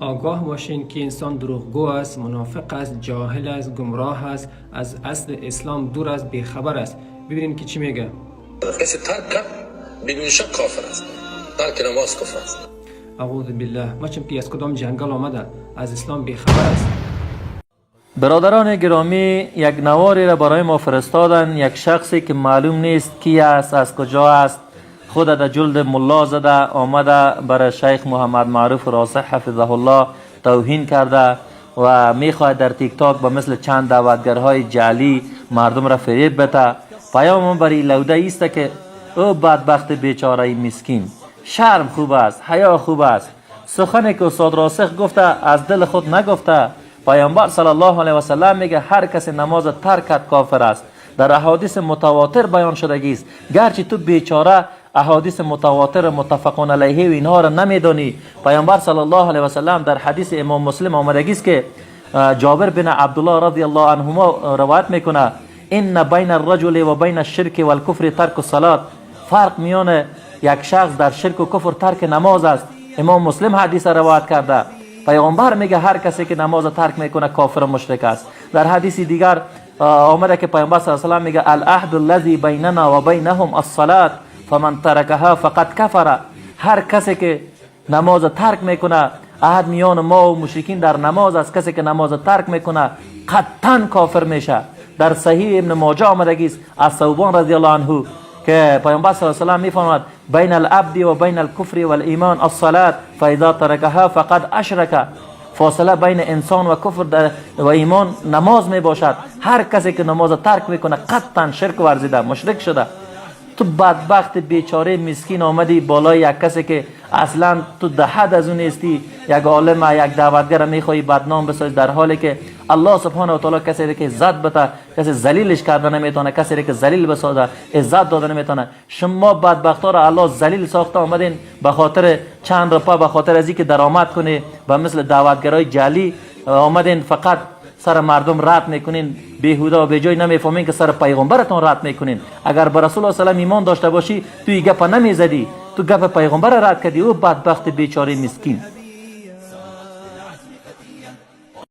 آگاه باشین که انسان دروغگو است، منافق است، جاهل است، گمراه است، از اصل اسلام دور است، بیخبر است. ببینین که چی میگه. کسی ترک کرد بدون شک کافر است. ترک نماز کفر است. اعوذ بالله. ما چون از کدام جنگل آمده از اسلام بیخبر است. برادران گرامی، یک نواری را برای ما فرستادن. یک شخصی که معلوم نیست کی است، از کجا است، خود در جلد ملا زده آمده برای شیخ محمد معروف راسخ حفظه الله توهین کرده و میخواهد در تیک تاک با مثل چند دعوتگرهای جعلی مردم را فریب بده. پیام برای لوده ایست که او بدبخت بیچاره مسکین، شرم خوب است، حیا خوب است. سخنی که استاد راسخ گفته از دل خود نگفته. پیامبر صلی الله علیه و سلم میگه هر کس نماز ترک کرد کافر است. در احادیث متواتر بیان شدگی است. گرچه تو بیچاره احادیث متواتر متفقون علیه و اینها را نمیدانی. پیامبر صلی الله علیه و سلم در حدیث امام مسلم آمدگی است که جابر بن عبدالله رضی الله عنهما روایت میکنه ان بین الرجل و بین الشرک و الکفر ترک الصلاه. فرق میان یک شخص در شرک و کفر ترک نماز است. امام مسلم حدیث روایت کرده. پیامبر میگه هر کسی که نماز ترک میکنه کافر و مشرک است. در حدیث دیگر آمده که پیامبر صلی الله علیه و سلم میگه العهد الذی بیننا و بینهم الصلاه فمن ترکها فقد کفر. هر کسی که نماز ترک میکنه، عهد میان ما و مشرکین در نماز است. کسی که نماز ترک میکنه قطعا کافر میشه. در صحیح ابن ماجه آمدگی است از ثوبان رضی الله عنه که پیامبر صلی الله علیه و سلم میفرماید بین العبد و بین الکفر و الایمان الصلاه فاذا ترکها فقد اشرک. فاصله بین انسان و کفر و ایمان نماز می باشد. هر کسی که نماز ترک میکنه قطعا شرک ورزیده، مشرک شده. تو بدبخت بیچاره مسکین آمدی بالای یک کسی که اصلا تو ده حد از اون نیستی، یک عالم یک دعوتگر میخوای بدنام بسازی، در حالی که الله سبحانه و تعالی کسی که عزت بده، کسی ذلیلش کرده نمیتونه، کسی که ذلیل بسازه عزت داده نمیتونه. شما بدبختا را الله ذلیل ساخته آمدین به خاطر چند روپا، به خاطر از اینکه درآمد کنی و مثل دعوتگرای جعلی آمدین فقط سر مردم رد میکنین، بیهوده و به جای نمیفهمین که سر پیغمبرتون رد میکنین. اگر به رسول الله صلی الله علیه و آله ایمان داشته باشی توی گپ نمیزدی، تو گپ پیغمبر رد کردی. او بدبخت بیچاره مسکین.